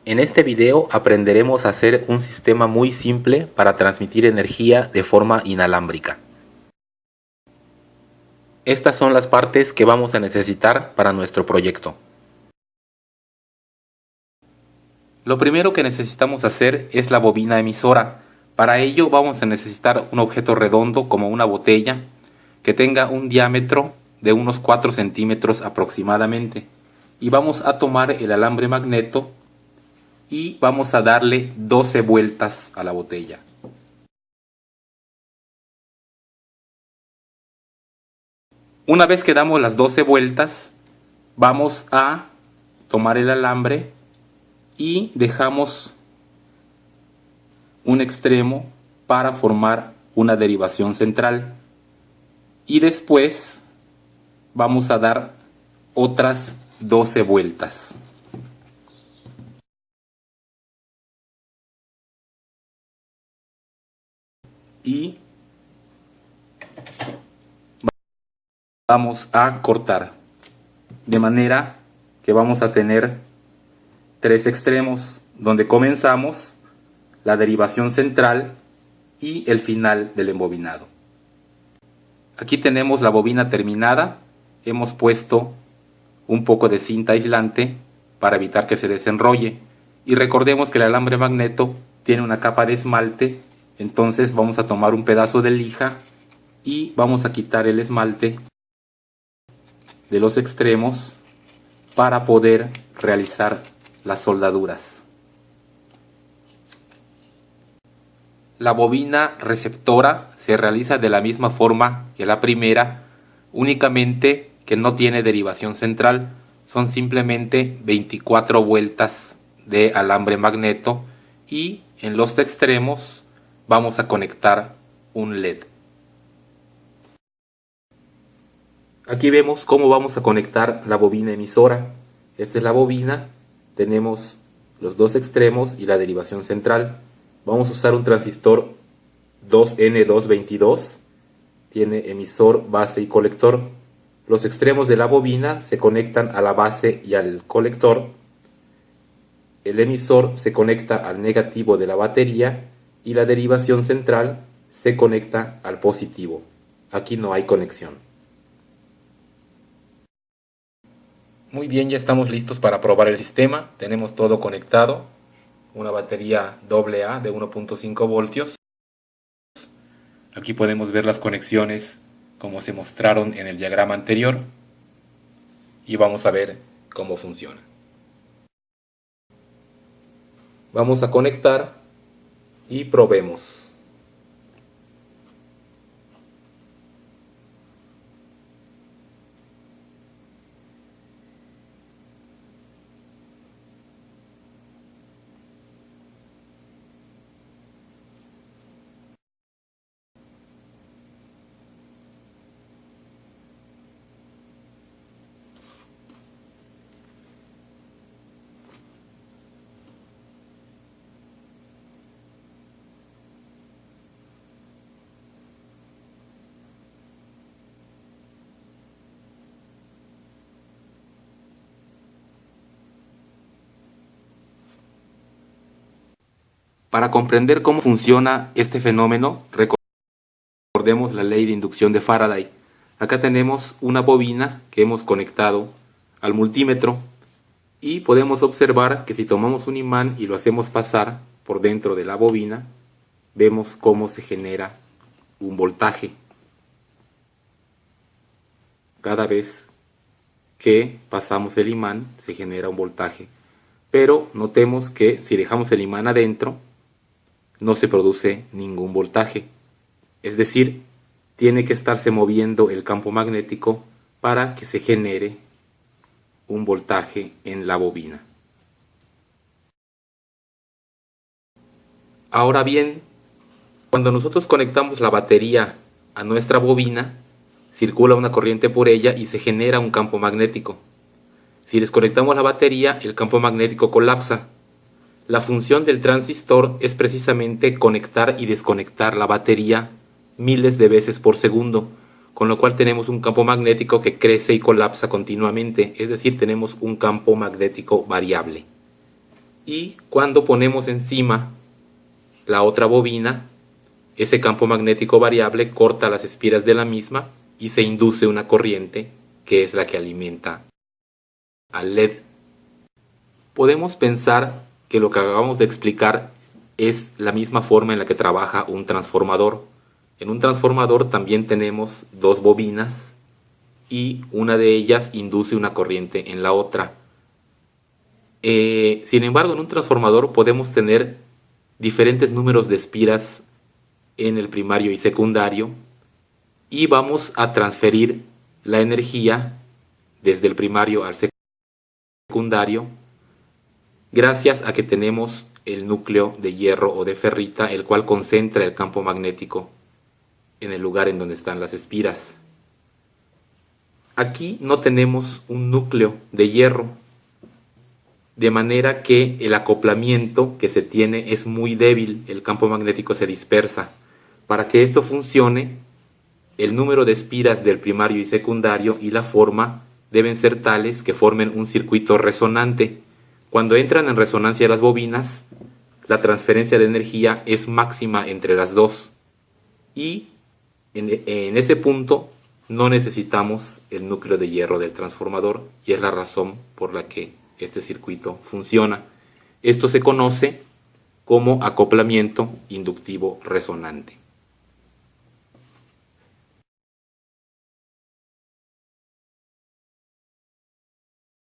En este video aprenderemos a hacer un sistema muy simple para transmitir energía de forma inalámbrica. Estas son las partes que vamos a necesitar para nuestro proyecto. Lo primero que necesitamos hacer es la bobina emisora. Para ello vamos a necesitar un objeto redondo como una botella que tenga un diámetro de unos 4 centímetros aproximadamente. Y vamos a tomar el alambre magneto y vamos a darle 12 vueltas a la botella. Una vez que damos las 12 vueltas, vamos a tomar el alambre y dejamos un extremo para formar una derivación central. Y después vamos a dar otras 12 vueltas. Y vamos a cortar, de manera que vamos a tener 3 extremos donde comenzamos la derivación central y el final del embobinado. Aquí tenemos la bobina terminada. Hemos puesto un poco de cinta aislante para evitar que se desenrolle, y recordemos que el alambre magneto tiene una capa de esmalte. Entonces vamos a tomar un pedazo de lija y vamos a quitar el esmalte de los extremos para poder realizar las soldaduras. La bobina receptora se realiza de la misma forma que la primera, únicamente que no tiene derivación central. Son simplemente 24 vueltas de alambre magneto y en los extremos vamos a conectar un LED. Aquí vemos cómo vamos a conectar la bobina emisora. Esta es la bobina, tenemos los dos extremos y la derivación central. Vamos a usar un transistor 2N222, tiene emisor, base y colector. Los extremos de la bobina se conectan a la base y al colector. El emisor se conecta al negativo de la batería y la derivación central se conecta al positivo. Aquí no hay conexión. Muy bien, ya estamos listos para probar el sistema. Tenemos todo conectado. Una batería AA de 1.5 voltios. Aquí podemos ver las conexiones como se mostraron en el diagrama anterior. Y vamos a ver cómo funciona. Vamos a conectar y probemos. Para comprender cómo funciona este fenómeno, recordemos la ley de inducción de Faraday. Acá tenemos una bobina que hemos conectado al multímetro y podemos observar que si tomamos un imán y lo hacemos pasar por dentro de la bobina, vemos cómo se genera un voltaje. Cada vez que pasamos el imán se genera un voltaje, pero notemos que si dejamos el imán adentro no se produce ningún voltaje. Es decir, tiene que estarse moviendo el campo magnético para que se genere un voltaje en la bobina. Ahora bien, cuando nosotros conectamos la batería a nuestra bobina, circula una corriente por ella y se genera un campo magnético. Si desconectamos la batería, el campo magnético colapsa. La función del transistor es precisamente conectar y desconectar la batería miles de veces por segundo, con lo cual tenemos un campo magnético que crece y colapsa continuamente, es decir, tenemos un campo magnético variable. y cuando ponemos encima la otra bobina, ese campo magnético variable corta las espiras de la misma y se induce una corriente que es la que alimenta al LED. Podemos pensar que lo que acabamos de explicar es la misma forma en la que trabaja un transformador. En un transformador también tenemos dos bobinas y una de ellas induce una corriente en la otra. Sin embargo, en un transformador podemos tener diferentes números de espiras en el primario y secundario y vamos a transferir la energía desde el primario al secundario gracias a que tenemos el núcleo de hierro o de ferrita, el cual concentra el campo magnético en el lugar en donde están las espiras. Aquí no tenemos un núcleo de hierro, de manera que el acoplamiento que se tiene es muy débil, el campo magnético se dispersa. Para que esto funcione, el número de espiras del primario y secundario y la forma deben ser tales que formen un circuito resonante. Cuando entran en resonancia las bobinas, la transferencia de energía es máxima entre las dos y en ese punto no necesitamos el núcleo de hierro del transformador y es la razón por la que este circuito funciona. Esto se conoce como acoplamiento inductivo resonante.